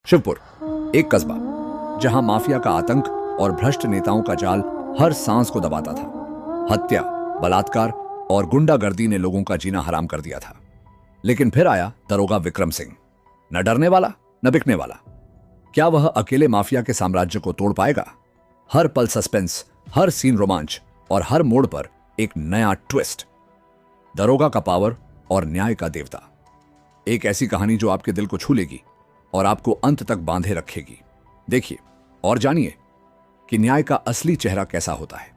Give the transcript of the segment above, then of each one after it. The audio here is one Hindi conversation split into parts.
शिवपुर, एक कस्बा जहां माफिया का आतंक और भ्रष्ट नेताओं का जाल हर सांस को दबाता था। हत्या, बलात्कार और गुंडागर्दी ने लोगों का जीना हराम कर दिया था। लेकिन फिर आया दरोगा विक्रम सिंह, न डरने वाला न बिकने वाला। क्या वह अकेले माफिया के साम्राज्य को तोड़ पाएगा? हर पल सस्पेंस, हर सीन रोमांच और हर मोड़ पर एक नया ट्विस्ट। दरोगा का पावर और न्याय का देवता, एक ऐसी कहानी जो आपके दिल को छू लेगी और आपको अंत तक बांधे रखेगी। देखिए और जानिए कि न्याय का असली चेहरा कैसा होता है।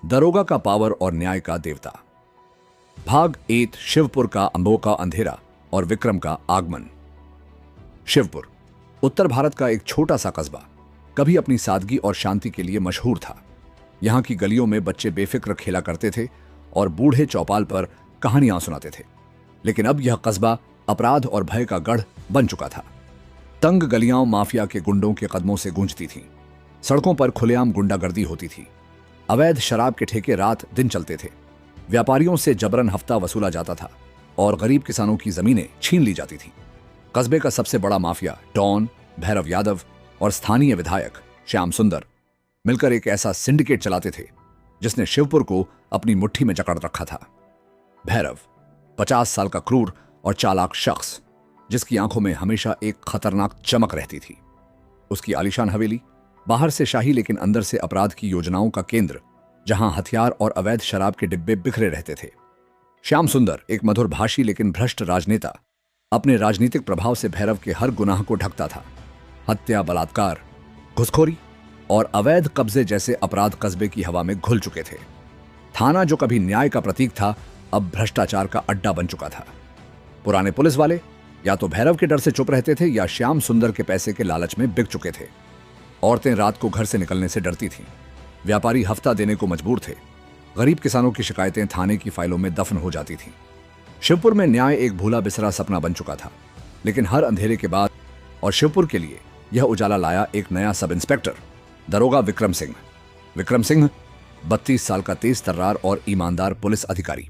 दरोगा का पावर और न्याय का देवता, भाग 8, शिवपुर का अंबों का अंधेरा और विक्रम का आगमन। शिवपुर उत्तर भारत का एक छोटा सा कस्बा कभी अपनी सादगी और शांति के लिए मशहूर था। यहां की गलियों में बच्चे बेफिक्र खेला करते थे और बूढ़े चौपाल पर कहानियां सुनाते थे। लेकिन अब यह कस्बा अपराध और भय का गढ़ बन चुका था। तंग गलियां माफिया के गुंडों के कदमों से गूंजती थीं। सड़कों पर खुलेआम गुंडागर्दी होती थी। अवैध शराब के ठेके रात दिन चलते थे। व्यापारियों से जबरन हफ्ता वसूला जाता था और गरीब किसानों की जमीनें छीन ली जाती थीं। कस्बे का सबसे बड़ा माफिया डॉन, भैरव यादव और स्थानीय विधायक श्याम सुंदर मिलकर एक ऐसा सिंडिकेट चलाते थे जिसने शिवपुर को अपनी मुट्ठी में जकड़ रखा था। भैरव 50 साल का क्रूर और चालाक शख्स, जिसकी आंखों में हमेशा एक खतरनाक चमक रहती थी। उसकी आलीशान हवेली, बाहर से शाही लेकिन अंदर से अपराध की योजनाओं का केंद्र, जहां हथियार और अवैध शराब के डिब्बे बिखरे रहते थे। श्याम सुंदर एक मधुरभाषी लेकिन भ्रष्ट राजनेता, अपने राजनीतिक प्रभाव से भैरव के हर गुनाह को ढकता था। हत्या, बलात्कार, घुसखोरी और अवैध कब्जे जैसे अपराध कस्बे की हवा में घुल चुके थे। थाना जो कभी न्याय का प्रतीक था, अब भ्रष्टाचार का अड्डा बन चुका था। पुराने पुलिस वाले या तो भैरव के डर से चुप रहते थे या श्याम सुंदर के पैसे के लालच में बिक चुके थे। औरतें रात को घर से निकलने से डरती थीं। व्यापारी हफ्ता देने को मजबूर थे। गरीब किसानों की शिकायतें थाने की फाइलों में दफन हो जाती थीं। शिवपुर में न्याय एक भूला बिसरा सपना बन चुका था। लेकिन हर अंधेरे के बाद और शिवपुर के लिए यह उजाला लाया एक नया सब इंस्पेक्टर, दरोगा विक्रम सिंह। विक्रम सिंह 32 साल का तेज तर्रार और ईमानदार पुलिस अधिकारी।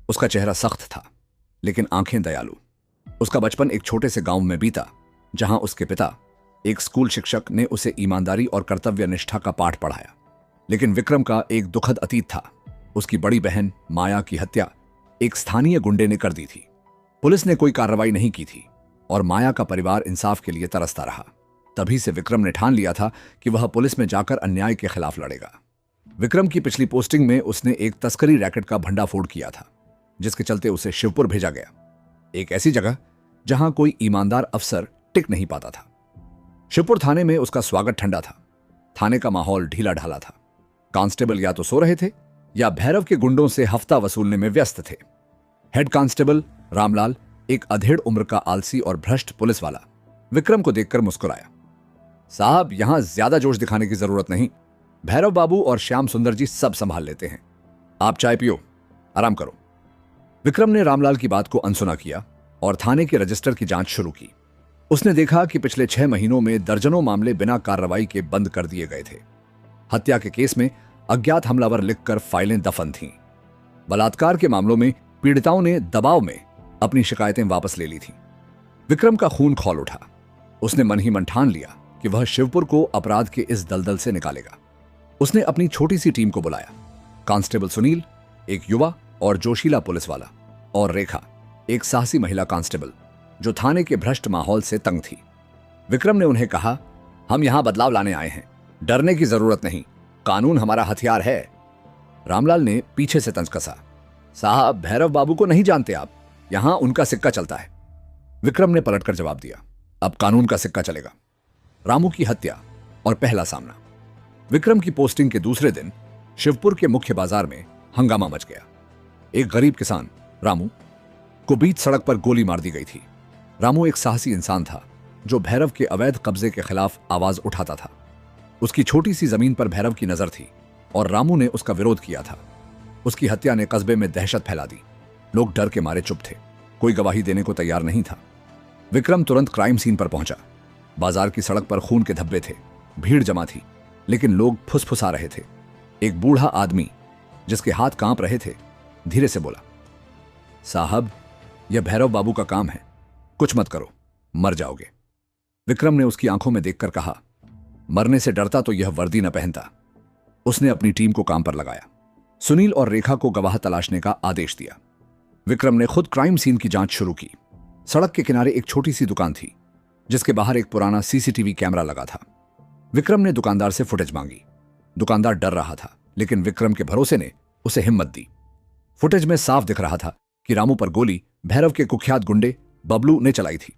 उसका चेहरा सख्त था लेकिन आंखें दयालु। उसका बचपन एक छोटे से गांव में बीता, जहां उसके पिता एक स्कूल शिक्षक ने उसे ईमानदारी और कर्तव्य निष्ठा का पाठ पढ़ाया। लेकिन विक्रम का एक दुखद अतीत था। उसकी बड़ी बहन माया की हत्या एक स्थानीय गुंडे ने कर दी थी। पुलिस ने कोई कार्रवाई नहीं की थी और माया का परिवार इंसाफ के लिए तरसता रहा। तभी से विक्रम ने ठान लिया था कि वह पुलिस में जाकर अन्याय के खिलाफ लड़ेगा। विक्रम की पिछली पोस्टिंग में उसने एक तस्करी रैकेट का भंडाफोड़ किया था, जिसके चलते उसे शिवपुर भेजा गया, एक ऐसी जगह जहां कोई ईमानदार अफसर टिक नहीं पाता था। शिवपुर थाने में उसका स्वागत ठंडा था। थाने का माहौल ढीला ढाला था। कांस्टेबल या तो सो रहे थे या भैरव के गुंडों से हफ्ता वसूलने में व्यस्त थे। हेड कांस्टेबल रामलाल, एक अधेड़ उम्र का आलसी और भ्रष्ट पुलिस वाला, विक्रम को देखकर मुस्कुराया। साहब, यहां ज्यादा जोश दिखाने की जरूरत नहीं। भैरव बाबू और श्याम सुंदर जी सब संभाल लेते हैं। आप चाय पियो, आराम करो। विक्रम ने रामलाल की बात को अनसुना किया और थाने के रजिस्टर की जांच शुरू की। उसने देखा कि पिछले 6 महीनों में दर्जनों मामले बिना कार्रवाई के बंद कर दिए गए थे। हत्या के केस में अज्ञात हमलावर लिखकर फाइलें दफन थीं। बलात्कार के मामलों में पीड़िताओं ने दबाव में अपनी शिकायतें वापस ले ली थीं। विक्रम का खून खौल उठा। उसने मन ही मन ठान लिया कि वह शिवपुर को अपराध के इस दलदल से निकालेगा। उसने अपनी छोटी सी टीम को बुलाया। कांस्टेबल सुनील, एक युवा और जोशीला पुलिस वाला, और रेखा, एक साहसी महिला कांस्टेबल जो थाने के भ्रष्ट माहौल से तंग थी। विक्रम ने उन्हें कहा, हम यहां बदलाव लाने आए हैं, डरने की जरूरत नहीं, कानून हमारा हथियार है। रामलाल ने पीछे से तंज कसा, साहब, भैरव बाबू को नहीं जानते आप, यहां उनका सिक्का चलता है। विक्रम ने पलटकर जवाब दिया, अब कानून का सिक्का चलेगा। रामू की हत्या और पहला सामना। विक्रम की पोस्टिंग के दूसरे दिन शिवपुर के मुख्य बाजार में हंगामा मच गया। एक गरीब किसान रामू को बीच सड़क पर गोली मार दी गई थी। रामू एक साहसी इंसान था जो भैरव के अवैध कब्जे के खिलाफ आवाज उठाता था। उसकी छोटी सी जमीन पर भैरव की नजर थी और रामू ने उसका विरोध किया था। उसकी हत्या ने कस्बे में दहशत फैला दी। लोग डर के मारे चुप थे, कोई गवाही देने को तैयार नहीं था। विक्रम तुरंत क्राइम सीन पर पहुंचा। बाजार की सड़क पर खून के धब्बे थे, भीड़ जमा थी, लेकिन लोग फुसफुसा रहे थे। एक बूढ़ा आदमी जिसके हाथ कांप रहे थे धीरे से बोला, साहब, यह भैरव बाबू का काम है, कुछ मत करो, मर जाओगे। विक्रम ने उसकी आंखों में देखकर कहा, मरने से डरता तो यह वर्दी न पहनता। उसने अपनी टीम को काम पर लगाया। सुनील और रेखा को गवाह तलाशने का आदेश दिया। विक्रम ने खुद क्राइम सीन की जांच शुरू की। सड़क के किनारे एक छोटी सी दुकान थी जिसके बाहर एक पुराना सीसीटीवी कैमरा लगा था। विक्रम ने दुकानदार से फुटेज मांगी। दुकानदार डर रहा था, लेकिन विक्रम के भरोसे ने उसे हिम्मत दी। फुटेज में साफ दिख रहा था कि रामू पर गोली भैरव के कुख्यात गुंडे बबलू ने चलाई थी।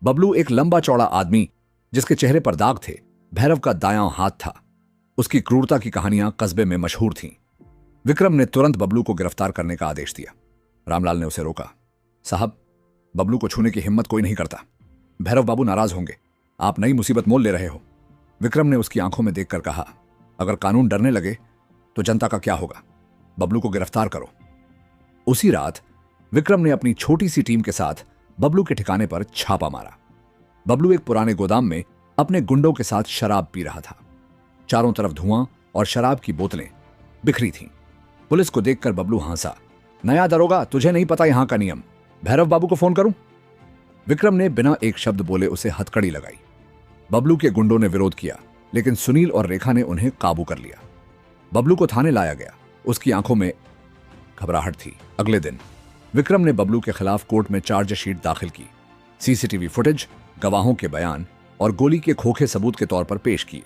बबलू एक लंबा चौड़ा आदमी जिसके चेहरे पर दाग थे, भैरव का दायां हाथ था। उसकी क्रूरता की कहानियां कस्बे में मशहूर थीं। विक्रम ने तुरंत बबलू को गिरफ्तार करने का आदेश दिया। रामलाल ने उसे रोका। साहब, बबलू को छूने की हिम्मत कोई नहीं करता। भैरव बाबू नाराज होंगे। आप नई मुसीबत मोल ले रहे हो। विक्रम ने उसकी आंखों में देखकर कहा, अगर कानून डरने लगे तो जनता का क्या होगा? बबलू को गिरफ्तार करो। उसी रात विक्रम ने अपनी छोटी सी टीम के साथ बबलू के ठिकाने पर छापा मारा। बबलू एक पुराने गोदाम में अपने गुंडों के साथ शराब पी रहा था। चारों तरफ धुआं और शराब की बोतलें बिखरी थीं। पुलिस को देखकर बबलू हंसा। नया दरोगा, तुझे नहीं पता यहां का नियम। भैरव बाबू को फोन करूं? विक्रम ने बिना एक शब्द बोले उसे हथकड़ी लगाई। बबलू के गुंडों ने विरोध किया, लेकिन सुनील और रेखा ने उन्हें काबू कर लिया। बबलू को थाने लाया गया। उसकी आंखों में घबराहट थी। अगले दिन विक्रम ने बबलू के खिलाफ कोर्ट में चार्जशीट दाखिल की। सीसीटीवी फुटेज, गवाहों के बयान और गोली के खोखे सबूत के तौर पर पेश किए।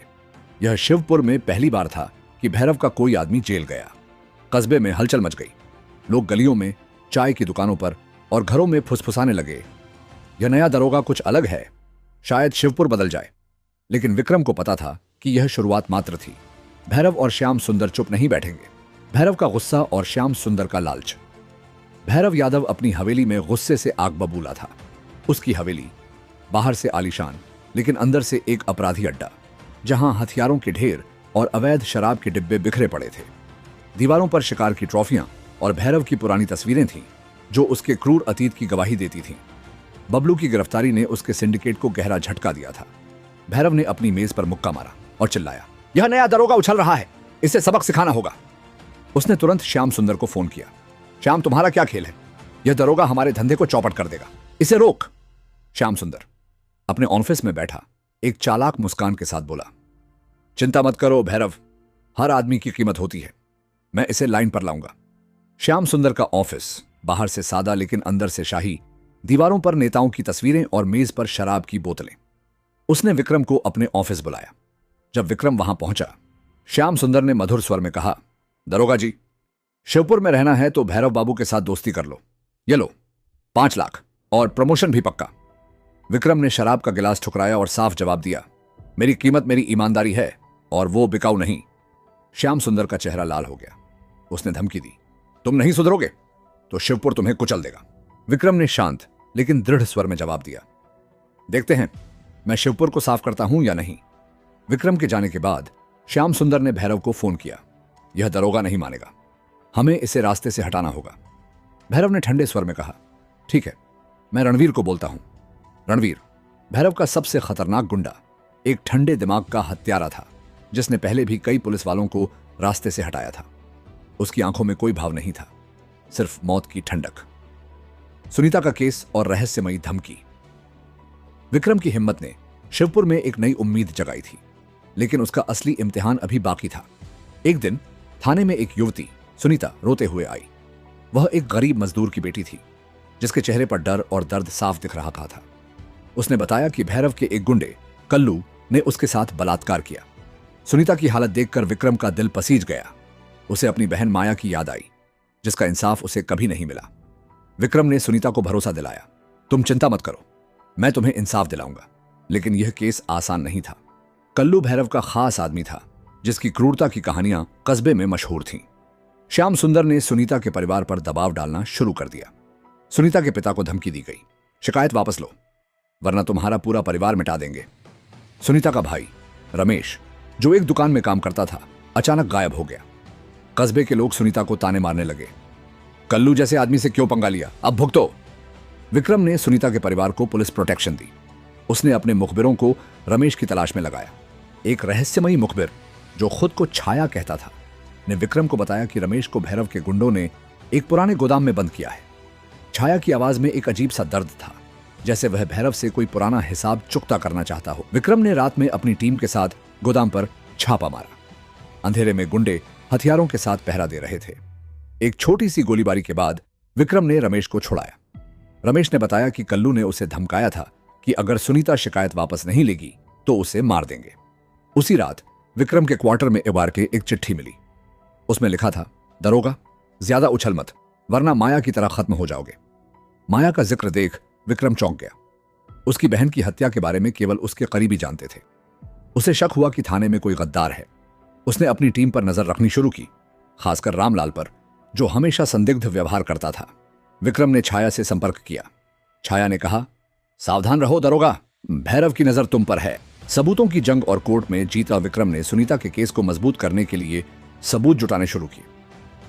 यह शिवपुर में पहली बार था कि भैरव का कोई आदमी जेल गया। कस्बे में हलचल मच गई। लोग गलियों में, चाय की दुकानों पर और घरों में फुसफुसाने लगे, यह नया दरोगा कुछ अलग है, शायद शिवपुर बदल जाए। लेकिन विक्रम को पता था कि यह शुरुआत मात्र थी। भैरव और श्याम सुंदर चुप नहीं बैठेंगे। भैरव का गुस्सा और श्याम सुंदर का लालच। भैरव यादव अपनी हवेली में गुस्से से आग बबूला था। उसकी हवेली बाहर से आलीशान, लेकिन अंदर से एक अपराधी अड्डा, जहां हथियारों के ढेर और अवैध शराब के डिब्बे बिखरे पड़े थे। दीवारों पर शिकार की ट्रॉफियां और भैरव की पुरानी तस्वीरें थीं जो उसके क्रूर अतीत की गवाही देती थीं। बबलू की गिरफ्तारी ने उसके सिंडिकेट को गहरा झटका दिया था। भैरव ने अपनी मेज पर मुक्का मारा और चिल्लाया, यह नया दरोगा उछल रहा है, इसे सबक सिखाना होगा। उसने तुरंत श्याम सुंदर को फोन किया। श्याम, तुम्हारा क्या खेल है? यह दरोगा हमारे धंधे को चौपट कर देगा, इसे रोक। श्याम सुंदर अपने ऑफिस में बैठा एक चालाक मुस्कान के साथ बोला, चिंता मत करो भैरव, हर आदमी की कीमत होती है, मैं इसे लाइन पर लाऊंगा। श्याम सुंदर का ऑफिस बाहर से सादा लेकिन अंदर से शाही। दीवारों पर नेताओं की तस्वीरें और मेज पर शराब की बोतलें। उसने विक्रम को अपने ऑफिस बुलाया। जब विक्रम वहां पहुंचा, श्याम सुंदर ने मधुर स्वर में कहा, दरोगा जी, शिवपुर में रहना है तो भैरव बाबू के साथ दोस्ती कर लो। ये लो 5 लाख और प्रमोशन भी पक्का। विक्रम ने शराब का गिलास ठुकराया और साफ जवाब दिया, मेरी कीमत मेरी ईमानदारी है और वो बिकाऊ नहीं। श्याम सुंदर का चेहरा लाल हो गया। उसने धमकी दी, तुम नहीं सुधरोगे तो शिवपुर तुम्हें कुचल देगा। विक्रम ने शांत लेकिन दृढ़ स्वर में जवाब दिया, देखते हैं मैं शिवपुर को साफ करता हूं या नहीं। विक्रम के जाने के बाद श्याम सुंदर ने भैरव को फोन किया, यह दरोगा नहीं मानेगा, हमें इसे रास्ते से हटाना होगा। भैरव ने ठंडे स्वर में कहा, ठीक है, मैं रणवीर को बोलता हूं। रणवीर भैरव का सबसे खतरनाक गुंडा, एक ठंडे दिमाग का हत्यारा था जिसने पहले भी कई पुलिस वालों को रास्ते से हटाया था। उसकी आंखों में कोई भाव नहीं था, सिर्फ मौत की ठंडक। सुनीता का केस और रहस्यमयी धमकी। विक्रम की हिम्मत ने शिवपुर में एक नई उम्मीद जगाई थी, लेकिन उसका असली इम्तिहान अभी बाकी था। एक दिन थाने में एक युवती सुनीता रोते हुए आई। वह एक गरीब मजदूर की बेटी थी जिसके चेहरे पर डर और दर्द साफ दिख रहा था। उसने बताया कि भैरव के एक गुंडे कल्लू ने उसके साथ बलात्कार किया। सुनीता की हालत देखकर विक्रम का दिल पसीज गया। उसे अपनी बहन माया की याद आई, जिसका इंसाफ उसे कभी नहीं मिला। विक्रम ने सुनीता को भरोसा दिलाया, तुम चिंता मत करो, मैं तुम्हें इंसाफ दिलाऊंगा। लेकिन यह केस आसान नहीं था। कल्लू भैरव का खास आदमी था जिसकी क्रूरता की कहानियां कस्बे में मशहूर थीं। श्याम सुंदर ने सुनीता के परिवार पर दबाव डालना शुरू कर दिया। सुनीता के पिता को धमकी दी गई, शिकायत वापस लो वरना तुम्हारा पूरा परिवार मिटा देंगे। सुनीता का भाई रमेश, जो एक दुकान में काम करता था, अचानक गायब हो गया। कस्बे के लोग सुनीता को ताने मारने लगे, कल्लू जैसे आदमी से क्यों पंगा लिया, अब भुगतो। विक्रम ने सुनीता के परिवार को पुलिस प्रोटेक्शन दी। उसने अपने मुखबिरों को रमेश की तलाश में लगाया। एक रहस्यमयी मुखबिर जो खुद को छाया कहता था ने विक्रम को बताया कि रमेश को भैरव के गुंडों ने एक पुराने गोदाम में बंद किया है। छाया की आवाज में एक अजीब सा दर्द था। जैसे वह भैरव से कोई पुराना हिसाब चुकता करना चाहता हो। विक्रम ने रात में अपनी टीम के साथ गोदाम पर छापा मारा। अंधेरे में गुंडे हथियारों के साथ पहरा दे रहे थे। एक छोटी सी गोलीबारी के बाद विक्रम ने रमेश को छुड़ाया। रमेश ने बताया कि कल्लू ने उसे धमकाया था कि अगर सुनीता शिकायत वापस नहीं लेगी तो उसे मार देंगे। उसी रात विक्रम के क्वार्टर में इबार के एक चिट्ठी मिली। उसमें लिखा था, दरोगा, ज्यादा उछल मत वरना माया की तरह खत्म हो जाओगे। माया का जिक्र देख विक्रम चौंक गया। उसकी बहन की हत्या के बारे में केवल उसके करीबी जानते थे। उसे शक हुआ कि थाने में कोई गद्दार है। उसने अपनी टीम पर नजर रखनी शुरू की, खासकर रामलाल पर, जो हमेशा संदिग्ध व्यवहार करता था। विक्रम ने छाया से संपर्क किया। छाया ने कहा, सावधान रहो दरोगा, भैरव की नजर तुम पर है। सबूतों की जंग और कोर्ट में जीता विक्रम ने सुनीता के केस को मजबूत करने के लिए सबूत जुटाने शुरू किए।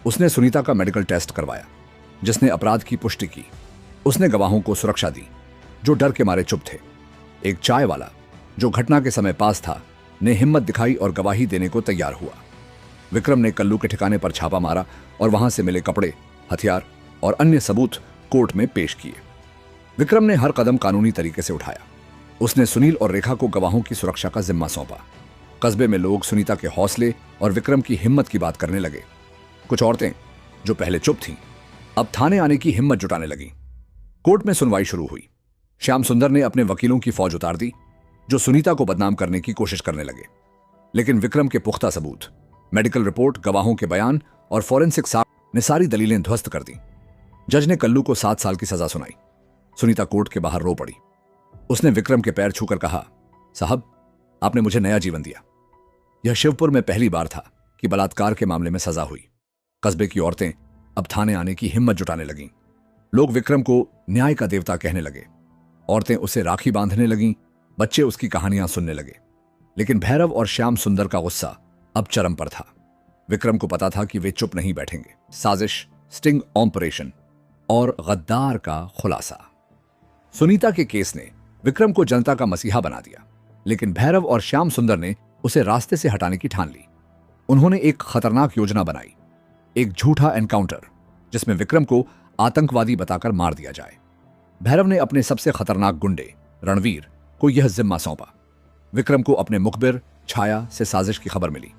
उसने सुनीता का मेडिकल टेस्ट करवाया, जिसने अपराध की पुष्टि की। उसने गवाहों को सुरक्षा दी, जो डर के मारे चुप थे। एक चाय वाला, जो घटना के समय पास था, ने हिम्मत दिखाई और गवाही देने को तैयार हुआ। विक्रम ने कल्लू के ठिकाने पर छापा मारा और वहां से मिले कपड़े, हथियार और अन्य सबूत कोर्ट में पेश किए। विक्रम ने हर कदम कानूनी तरीके से उठाया। उसने सुनील और रेखा को गवाहों की सुरक्षा का जिम्मा सौंपा। कस्बे में लोग सुनीता के हौसले और विक्रम की हिम्मत की बात करने लगे। कुछ औरतें, जो पहले चुप थीं, अब थाने आने की हिम्मत जुटाने लगीं। कोर्ट में सुनवाई शुरू हुई। श्याम सुंदर ने अपने वकीलों की फौज उतार दी, जो सुनीता को बदनाम करने की कोशिश करने लगे। लेकिन विक्रम के पुख्ता सबूत, मेडिकल रिपोर्ट, गवाहों के बयान और फॉरेंसिक साक्ष्य ने सारी दलीलें ध्वस्त कर दी। जज ने कल्लू को 7 साल की सजा सुनाई। सुनीता कोर्ट के बाहर रो पड़ी। उसने विक्रम के पैर छूकर कहा, साहब, आपने मुझे नया जीवन दिया। यह शिवपुर में पहली बार था कि बलात्कार के मामले में सजा हुई। कस्बे की औरतें अब थाने आने की हिम्मत जुटाने लगीं। लोग विक्रम को न्याय का देवता कहने लगे। औरतें उसे राखी बांधने लगीं, बच्चे उसकी कहानियां सुनने लगे। लेकिन भैरव और श्याम सुंदर का गुस्सा अब चरम पर था। विक्रम को पता था कि वे चुप नहीं बैठेंगे। साजिश, स्टिंग ऑपरेशन और गद्दार का खुलासा। सुनीता के केस ने विक्रम को जनता का मसीहा बना दिया, लेकिन भैरव और श्याम सुंदर ने उसे रास्ते से हटाने की ठान ली। उन्होंने एक खतरनाक योजना बनाई, एक झूठा एनकाउंटर, जिसमें विक्रम को आतंकवादी बताकर मार दिया जाए। भैरव ने अपने सबसे खतरनाक गुंडे रणवीर को यह जिम्मा सौंपा। विक्रम को अपने मुखबिर छाया से साजिश की खबर मिली।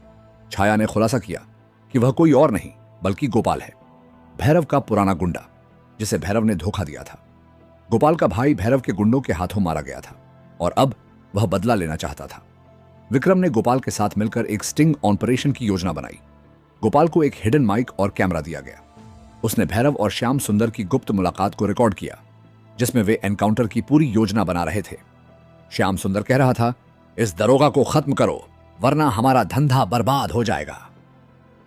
छाया ने खुलासा किया कि वह कोई और नहीं बल्कि गोपाल है, भैरव का पुराना गुंडा, जिसे भैरव ने धोखा दिया था। गोपाल का भाई भैरव के गुंडों के हाथों मारा गया था और अब वह बदला लेना चाहता था। विक्रम ने गोपाल के साथ मिलकर एक स्टिंग ऑपरेशन की योजना बनाई। गोपाल को एक हिडन माइक और कैमरा दिया गया। उसने भैरव और श्याम सुंदर की गुप्त मुलाकात को रिकॉर्ड किया, जिसमें वे एनकाउंटर की पूरी योजना बना रहे थे। श्याम सुंदर कह रहा था, इस दरोगा को खत्म करो वरना हमारा धंधा बर्बाद हो जाएगा।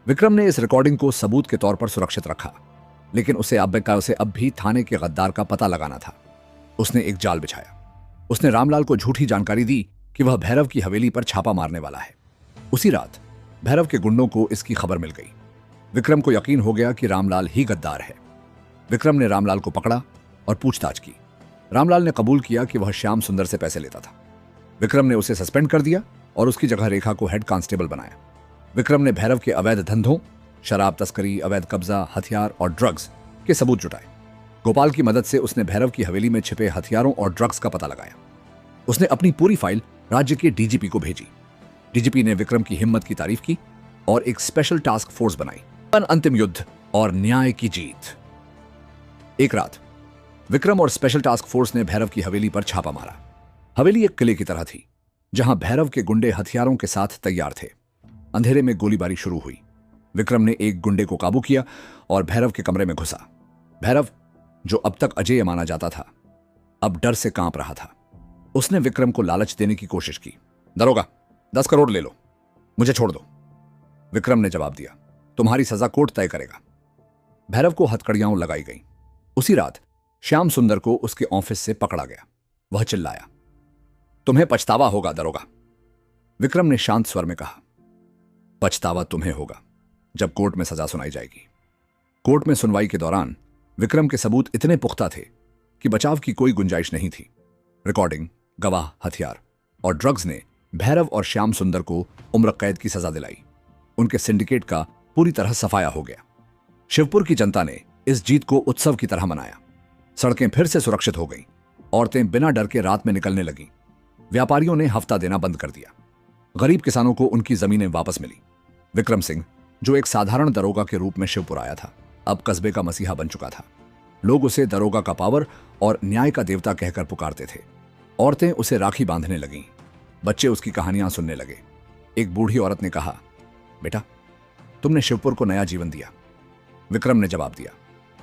विक्रम ने इस रिकॉर्डिंग को सबूत के तौर पर सुरक्षित रखा, लेकिन उसे अब भी थाने के गद्दार का पता लगाना था। उसने एक जाल बिछाया। उसने रामलाल को झूठी जानकारी दी कि वह भैरव की हवेली पर छापा मारने वाला है। उसी रात भैरव के गुंडों को इसकी खबर मिल गई। विक्रम को यकीन हो गया कि रामलाल ही गद्दार है। विक्रम ने रामलाल को पकड़ा और पूछताछ की। रामलाल ने कबूल किया कि वह श्याम सुंदर से पैसे लेता था। विक्रम ने उसे सस्पेंड कर दिया और उसकी जगह रेखा को हेड कांस्टेबल बनाया। विक्रम ने भैरव के अवैध धंधों, शराब तस्करी, अवैध कब्जा, हथियार और ड्रग्स के सबूत जुटाए। गोपाल की मदद से उसने भैरव की हवेली में छिपे हथियारों और ड्रग्स का पता लगाया। उसने अपनी पूरी फाइल राज्य के डीजीपी को भेजी। डीजीपी ने विक्रम की हिम्मत की तारीफ की और एक स्पेशल टास्क फोर्स बनाई। अंतिम युद्ध और न्याय की जीत। एक रात विक्रम और स्पेशल टास्क फोर्स ने भैरव की हवेली पर छापा मारा। हवेली एक किले की तरह थी, जहां भैरव के गुंडे हथियारों के साथ तैयार थे। अंधेरे में गोलीबारी शुरू हुई। विक्रम ने एक गुंडे को काबू किया और भैरव के कमरे में घुसा। भैरव, जो अब तक अजेय माना जाता था, अब डर से कांप रहा था। उसने विक्रम को लालच देने की कोशिश की। दरोगा, 10 करोड़ ले लो, मुझे छोड़ दो। विक्रम ने जवाब दिया, तुम्हारी सजा कोर्ट तय करेगा। भैरव को हथकड़ियां लगाई गईं। उसी रात श्याम सुंदर को उसके ऑफिस से पकड़ा गया। वह चिल्लाया, तुम्हें पछतावा होगा दरोगा। विक्रम ने शांत स्वर में कहा, पछतावा तुम्हें होगा जब कोर्ट में सजा सुनाई जाएगी। कोर्ट में सुनवाई के दौरान विक्रम के सबूत इतने पुख्ता थे कि बचाव की कोई गुंजाइश नहीं थी। रिकॉर्डिंग, गवाह, हथियार और ड्रग्स ने भैरव और श्याम सुंदर को उम्र कैद की सजा दिलाई। उनके सिंडिकेट का पूरी तरह सफाया हो गया। शिवपुर की जनता ने इस जीत को उत्सव की तरह मनाया। सड़कें फिर से सुरक्षित हो गईं। औरतें बिना डर के रात में निकलने लगीं। व्यापारियों ने हफ्ता देना बंद कर दिया। गरीब किसानों को उनकी जमीनें वापस मिली। विक्रम सिंह, जो एक साधारण दरोगा के रूप में शिवपुर आया था, अब कस्बे का मसीहा बन चुका था। लोग उसे दरोगा का पावर और न्याय का देवता कहकर पुकारते थे। औरतें उसे राखी बांधने लगीं। बच्चे उसकी कहानियां सुनने लगे। एक बूढ़ी औरत ने कहा, बेटा, तुमने शिवपुर को नया जीवन दिया। विक्रम ने जवाब दिया,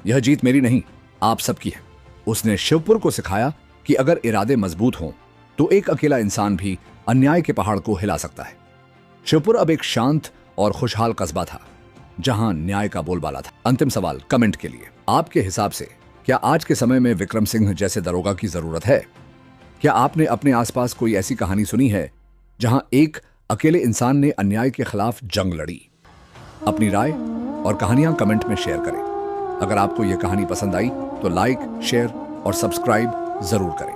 यह जीत मेरी नहीं, आप सबकी है। उसने शिवपुर को सिखाया कि अगर इरादे मजबूत हों तो एक अकेला इंसान भी अन्याय के पहाड़ को हिला सकता है। शिवपुर अब एक शांत और खुशहाल कस्बा था, जहां न्याय का बोलबाला था। अंतिम सवाल कमेंट के लिए, आपके हिसाब से क्या आज के समय में विक्रम सिंह जैसे दरोगा की जरूरत है? क्या आपने अपने आसपास कोई ऐसी कहानी सुनी है जहां एक अकेले इंसान ने अन्याय के खिलाफ जंग लड़ी? अपनी राय और कहानियां कमेंट में शेयर करें। अगर आपको यह कहानी पसंद आई तो लाइक, शेयर और सब्सक्राइब जरूर करें।